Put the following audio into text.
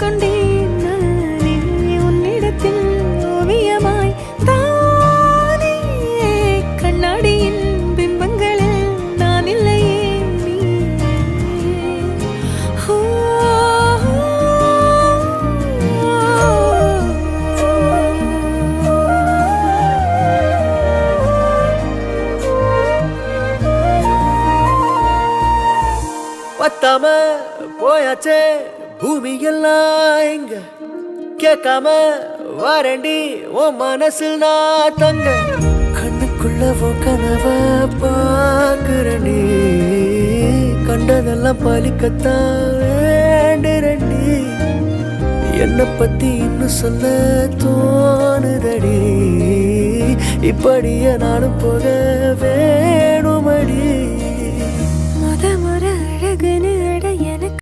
கொண்டேன் நானே உன்னிடத்தில் ஓவியமாய் தானே கண்ணாடியின் பிம்பங்களில் நான் இல்லையே நீ பத்தாம போயாச்சே பூமி எல்லாம் இங்க கேட்காம வாரண்டி உன் மனசில் நான் தங்க கண்ணுக்குள்ள உன் கனவ பாக்குறண்டி கண்டதெல்லாம் பலிக்கத்தான் வேண்டுறண்டி என்னை பத்தி இன்னும் சொல்ல தோணுதடி இப்படியே நானும் போக வேணுமடி